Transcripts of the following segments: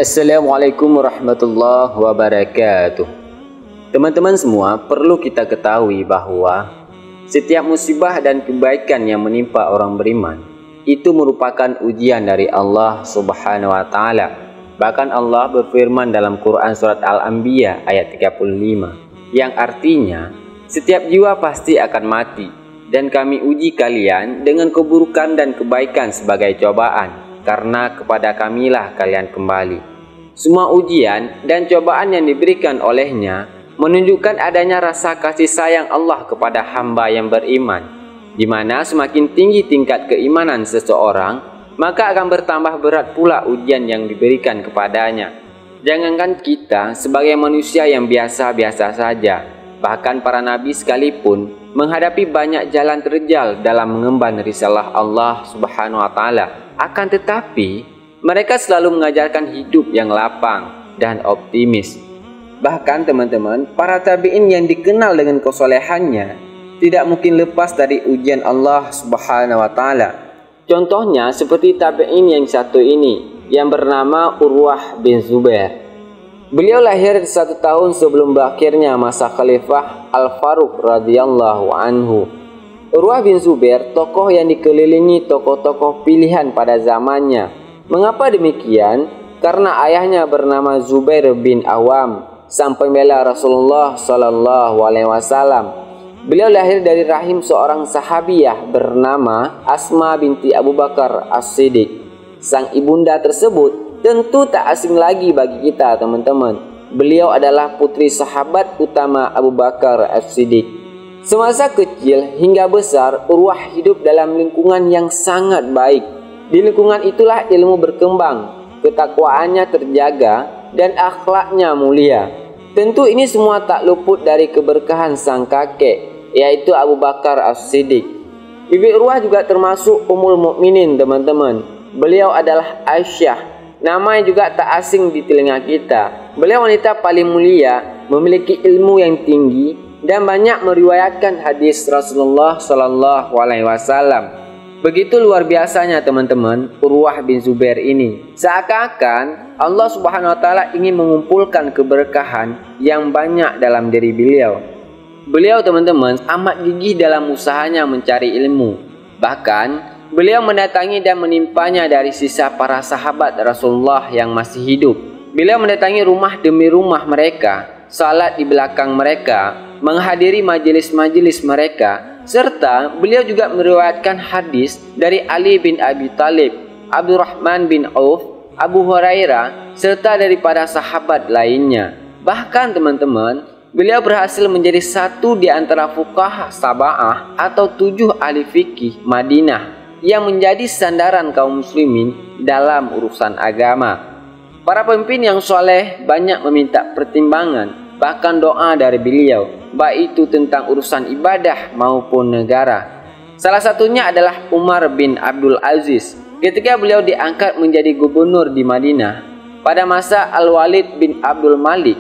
Assalamualaikum warahmatullahi wabarakatuh. Teman-teman semua, perlu kita ketahui bahwa setiap musibah dan kebaikan yang menimpa orang beriman itu merupakan ujian dari Allah Subhanahu wa taala. Bahkan Allah berfirman dalam Quran surat Al-Anbiya ayat 35 yang artinya setiap jiwa pasti akan mati dan kami uji kalian dengan keburukan dan kebaikan sebagai cobaan karena kepada kamilah kalian kembali. Semua ujian dan cobaan yang diberikan olehnya menunjukkan adanya rasa kasih sayang Allah kepada hamba yang beriman, di mana semakin tinggi tingkat keimanan seseorang, maka akan bertambah berat pula ujian yang diberikan kepadanya. Jangankan kita sebagai manusia yang biasa-biasa saja, bahkan para nabi sekalipun menghadapi banyak jalan terjal dalam mengemban risalah Allah Subhanahu wa taala. Akan tetapi mereka selalu mengajarkan hidup yang lapang dan optimis. Bahkan teman-teman, para tabi'in yang dikenal dengan kesolehannya tidak mungkin lepas dari ujian Allah Subhanahu wa taala. Contohnya seperti tabi'in yang satu ini yang bernama Urwah bin Zubair. Beliau lahir 1 tahun sebelum berakhirnya masa Khalifah Al-Faruq radhiyallahu anhu. Urwah bin Zubair tokoh yang dikelilingi tokoh-tokoh pilihan pada zamannya. Mengapa demikian? Karena ayahnya bernama Zubair bin Awam, sang pembela Rasulullah Sallallahu Alaihi Wasallam. Beliau lahir dari rahim seorang sahabiyah bernama Asma binti Abu Bakar As-Siddiq. Sang ibunda tersebut tentu tak asing lagi bagi kita teman-teman. Beliau adalah putri sahabat utama Abu Bakar As-Siddiq. Semasa kecil hingga besar, Urwah hidup dalam lingkungan yang sangat baik. Di lingkungan itulah ilmu berkembang, ketakwaannya terjaga, dan akhlaknya mulia. Tentu ini semua tak luput dari keberkahan sang kakek, yaitu Abu Bakar As-Siddiq. Bibi Urwah juga termasuk Ummul Mukminin teman-teman. Beliau adalah Aisyah, nama yang juga tak asing di telinga kita. Beliau wanita paling mulia, memiliki ilmu yang tinggi, dan banyak meriwayatkan hadis Rasulullah Sallallahu Alaihi Wasallam. Begitu luar biasanya teman-teman Urwah bin Zubair ini. Seakan-akan Allah Subhanahu wa taala ingin mengumpulkan keberkahan yang banyak dalam diri beliau. Beliau teman-teman amat gigih dalam usahanya mencari ilmu. Bahkan beliau mendatangi dan menimpanya dari sisa para sahabat Rasulullah yang masih hidup. Beliau mendatangi rumah demi rumah mereka, salat di belakang mereka, menghadiri majelis-majelis mereka, serta beliau juga meriwayatkan hadis dari Ali bin Abi Thalib, Abdurrahman bin Auf, Abu Hurairah, serta daripada sahabat lainnya. Bahkan teman-teman, beliau berhasil menjadi satu di antara fuqaha sab'ah atau 7 ahli fikih Madinah yang menjadi sandaran kaum muslimin dalam urusan agama. Para pemimpin yang soleh banyak meminta pertimbangan, bahkan doa dari beliau, baik itu tentang urusan ibadah maupun negara. Salah satunya adalah Umar bin Abdul Aziz ketika beliau diangkat menjadi gubernur di Madinah pada masa Al-Walid bin Abdul Malik.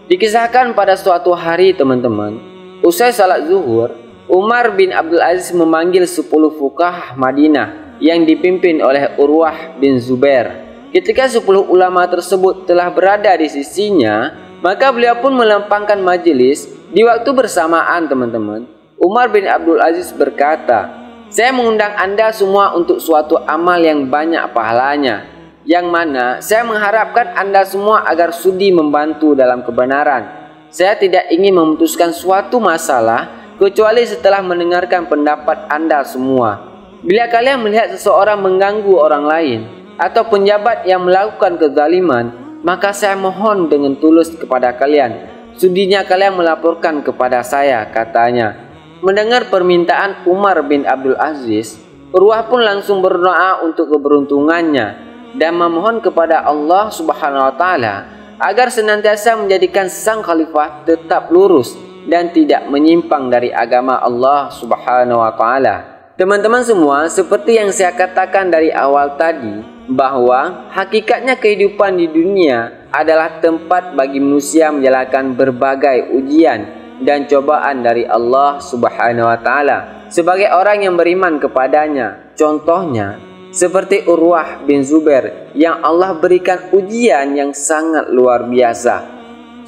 Dikisahkan pada suatu hari teman-teman, usai salat zuhur, Umar bin Abdul Aziz memanggil 10 fuqaha Madinah yang dipimpin oleh Urwah bin Zubair. Ketika 10 ulama tersebut telah berada di sisinya, maka beliau pun melempangkan majelis. Di waktu bersamaan teman-teman, Umar bin Abdul Aziz berkata, "Saya mengundang Anda semua untuk suatu amal yang banyak pahalanya, yang mana saya mengharapkan Anda semua agar sudi membantu dalam kebenaran. Saya tidak ingin memutuskan suatu masalah kecuali setelah mendengarkan pendapat Anda semua. Bila kalian melihat seseorang mengganggu orang lain atau penjabat yang melakukan kezaliman, maka saya mohon dengan tulus kepada kalian, sudinya kalian melaporkan kepada saya," katanya. Mendengar permintaan Umar bin Abdul Aziz, Urwah pun langsung berdoa untuk keberuntungannya dan memohon kepada Allah Subhanahu wa taala agar senantiasa menjadikan sang khalifah tetap lurus dan tidak menyimpang dari agama Allah Subhanahu wa taala. Teman-teman semua, seperti yang saya katakan dari awal tadi, bahwa hakikatnya kehidupan di dunia adalah tempat bagi manusia menjalankan berbagai ujian dan cobaan dari Allah Subhanahu wa taala sebagai orang yang beriman kepadanya. Contohnya, seperti Urwah bin Zubair yang Allah berikan ujian yang sangat luar biasa.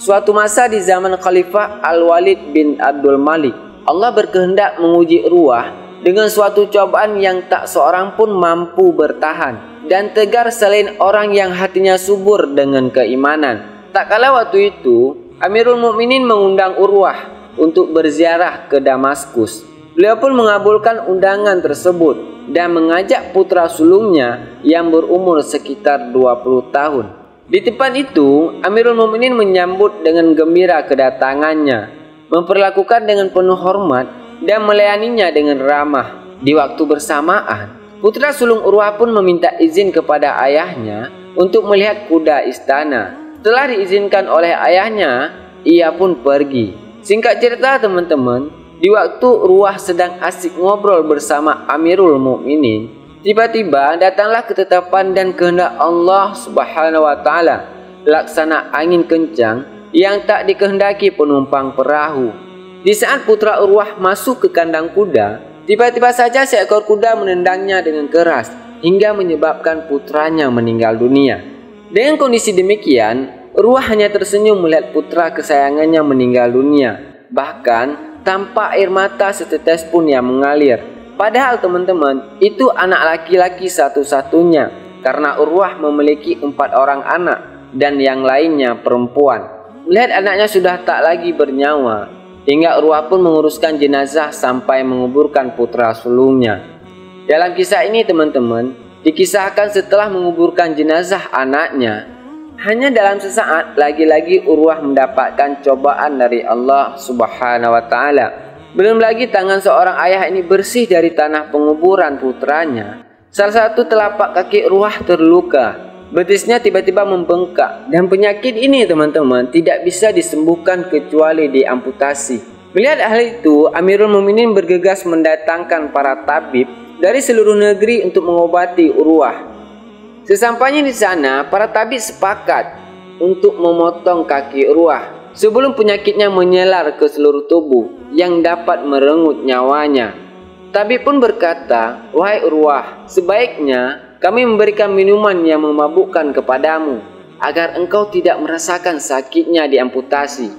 Suatu masa di zaman Khalifah Al-Walid bin Abdul Malik, Allah berkehendak menguji Urwah dengan suatu cobaan yang tak seorang pun mampu bertahan dan tegar selain orang yang hatinya subur dengan keimanan. Tak kala waktu itu, Amirul Mukminin mengundang Urwah untuk berziarah ke Damaskus. Beliau pun mengabulkan undangan tersebut dan mengajak putra sulungnya yang berumur sekitar 20 tahun. Di tempat itu, Amirul Mukminin menyambut dengan gembira kedatangannya, memperlakukan dengan penuh hormat dan melayaninya dengan ramah. Di waktu bersamaan, putra sulung Urwah pun meminta izin kepada ayahnya untuk melihat kuda istana. Setelah diizinkan oleh ayahnya, ia pun pergi. Singkat cerita teman-teman, di waktu Urwah sedang asik ngobrol bersama Amirul Mukminin, tiba-tiba datanglah ketetapan dan kehendak Allah Subhanahu wa taala, laksana angin kencang yang tak dikehendaki penumpang perahu. Di saat putra Urwah masuk ke kandang kuda, tiba-tiba saja seekor kuda menendangnya dengan keras hingga menyebabkan putranya meninggal dunia. Dengan kondisi demikian, Urwah hanya tersenyum melihat putra kesayangannya meninggal dunia. Bahkan tanpa air mata setetes pun yang mengalir. Padahal teman-teman, itu anak laki-laki satu-satunya, karena Urwah memiliki 4 orang anak dan yang lainnya perempuan. Melihat anaknya sudah tak lagi bernyawa, hingga Urwah pun menguruskan jenazah sampai menguburkan putra sulungnya. Dalam kisah ini teman-teman, dikisahkan setelah menguburkan jenazah anaknya, hanya dalam sesaat lagi-lagi Urwah mendapatkan cobaan dari Allah Subhanahu wa taala. Belum lagi tangan seorang ayah ini bersih dari tanah penguburan putranya. Salah satu telapak kaki Urwah terluka, betisnya tiba-tiba membengkak, dan penyakit ini teman-teman tidak bisa disembuhkan kecuali diamputasi. Melihat hal itu, Amirul Mukminin bergegas mendatangkan para tabib dari seluruh negeri untuk mengobati Urwah. Sesampainya di sana, para tabib sepakat untuk memotong kaki Urwah sebelum penyakitnya menyelar ke seluruh tubuh yang dapat merenggut nyawanya. Tabib pun berkata, "Wahai Urwah, sebaiknya kami memberikan minuman yang memabukkan kepadamu agar engkau tidak merasakan sakitnya diamputasi."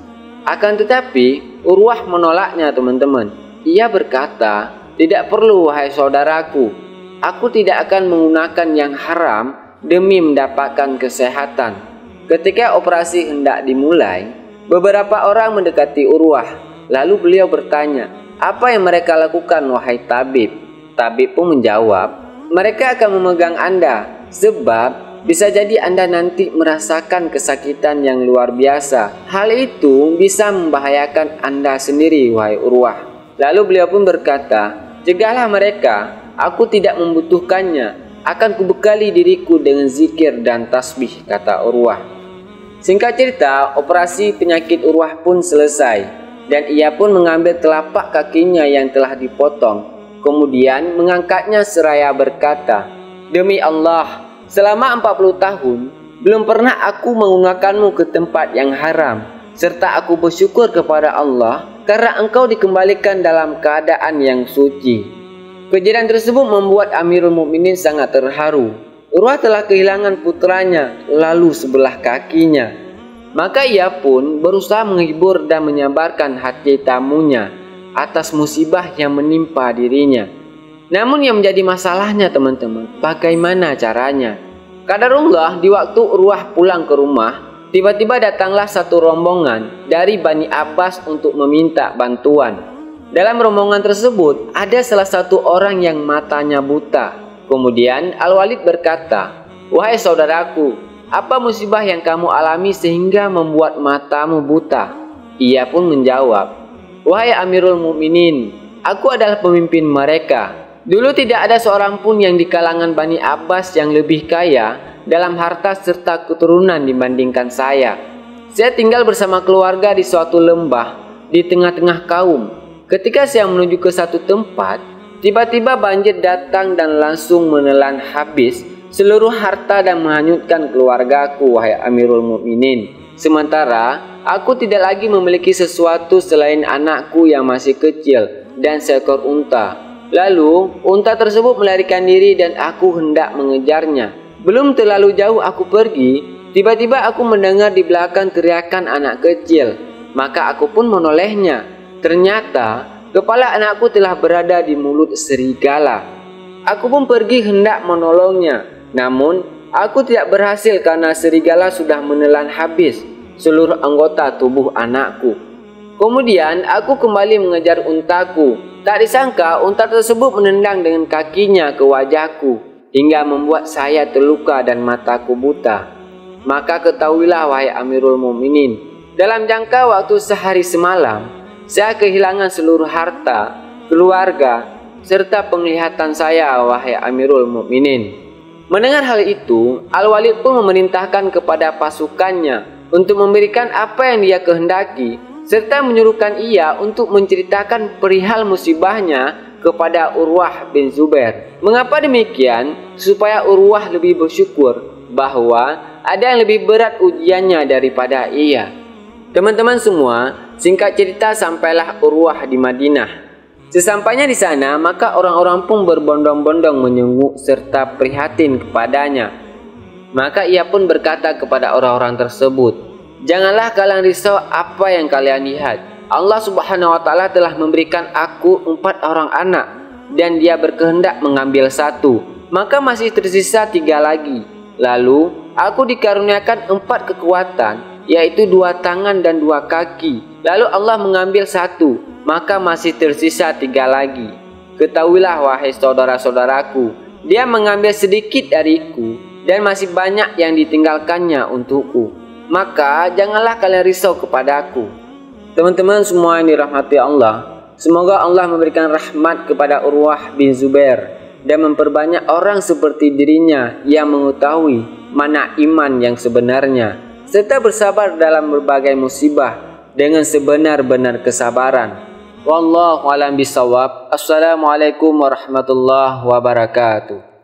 Akan tetapi, Urwah menolaknya teman-teman. Ia berkata, "Tidak perlu wahai saudaraku. Aku tidak akan menggunakan yang haram demi mendapatkan kesehatan." Ketika operasi hendak dimulai, beberapa orang mendekati Urwah. Lalu beliau bertanya, "Apa yang mereka lakukan wahai tabib?" Tabib pun menjawab, "Mereka akan memegang Anda, sebab bisa jadi Anda nanti merasakan kesakitan yang luar biasa. Hal itu bisa membahayakan Anda sendiri wahai Urwah." Lalu beliau pun berkata, "Cegahlah mereka. Aku tidak membutuhkannya, akan kubekali diriku dengan zikir dan tasbih," kata Urwah. Singkat cerita, operasi penyakit Urwah pun selesai, dan ia pun mengambil telapak kakinya yang telah dipotong, kemudian mengangkatnya seraya berkata, "Demi Allah, selama 40 tahun, belum pernah aku menggunakanmu ke tempat yang haram, serta aku bersyukur kepada Allah karena engkau dikembalikan dalam keadaan yang suci." Kejadian tersebut membuat Amirul Mukminin sangat terharu. Urwah telah kehilangan putranya, lalu sebelah kakinya. Maka ia pun berusaha menghibur dan menyabarkan hati tamunya atas musibah yang menimpa dirinya. Namun yang menjadi masalahnya teman-teman, bagaimana caranya? Qadarullah, di waktu Urwah pulang ke rumah, tiba-tiba datanglah satu rombongan dari Bani Abbas untuk meminta bantuan. Dalam rombongan tersebut ada salah satu orang yang matanya buta. Kemudian Al-Walid berkata, "Wahai saudaraku, apa musibah yang kamu alami sehingga membuat matamu buta?" Ia pun menjawab, "Wahai Amirul Mukminin, aku adalah pemimpin mereka. Dulu tidak ada seorang pun yang di kalangan Bani Abbas yang lebih kaya dalam harta serta keturunan dibandingkan saya. Saya tinggal bersama keluarga di suatu lembah di tengah-tengah kaum. Ketika saya menuju ke satu tempat, tiba-tiba banjir datang dan langsung menelan habis seluruh harta dan menghanyutkan keluargaku, wahai Amirul Mukminin. Sementara aku tidak lagi memiliki sesuatu selain anakku yang masih kecil dan seekor unta. Lalu unta tersebut melarikan diri dan aku hendak mengejarnya. Belum terlalu jauh aku pergi, tiba-tiba aku mendengar di belakang teriakan anak kecil. Maka aku pun menolehnya. Ternyata kepala anakku telah berada di mulut serigala. Aku pun pergi hendak menolongnya. Namun aku tidak berhasil karena serigala sudah menelan habis seluruh anggota tubuh anakku. Kemudian aku kembali mengejar untaku. Tak disangka unta tersebut menendang dengan kakinya ke wajahku hingga membuat saya terluka dan mataku buta. Maka ketahuilah wahai Amirul Mukminin, dalam jangka waktu sehari semalam saya kehilangan seluruh harta, keluarga, serta penglihatan saya wahai Amirul Mukminin. Mendengar hal itu, Al-Walid pun memerintahkan kepada pasukannya untuk memberikan apa yang dia kehendaki, serta menyuruhkan ia untuk menceritakan perihal musibahnya kepada Urwah bin Zubair. Mengapa demikian? Supaya Urwah lebih bersyukur bahwa ada yang lebih berat ujiannya daripada ia. Teman-teman semua, singkat cerita sampailah Urwah di Madinah. Sesampainya di sana, maka orang-orang pun berbondong-bondong menyenguk serta prihatin kepadanya. Maka ia pun berkata kepada orang-orang tersebut, "Janganlah kalian risau apa yang kalian lihat. Allah Subhanahu wa Ta'ala telah memberikan aku 4 orang anak, dan Dia berkehendak mengambil 1, maka masih tersisa 3 lagi. Lalu aku dikaruniakan 4 kekuatan, yaitu 2 tangan dan 2 kaki. Lalu Allah mengambil 1, maka masih tersisa 3 lagi. Ketahuilah wahai saudara-saudaraku, Dia mengambil sedikit dariku, dan masih banyak yang ditinggalkannya untukku. Maka janganlah kalian risau kepadaku." Teman-teman semua yang dirahmati Allah, semoga Allah memberikan rahmat kepada Urwah bin Zubair dan memperbanyak orang seperti dirinya yang mengetahui mana iman yang sebenarnya, serta bersabar dalam berbagai musibah dengan sebenar-benar kesabaran. Wallahu a'lam bishawab. Assalamualaikum warahmatullahi wabarakatuh.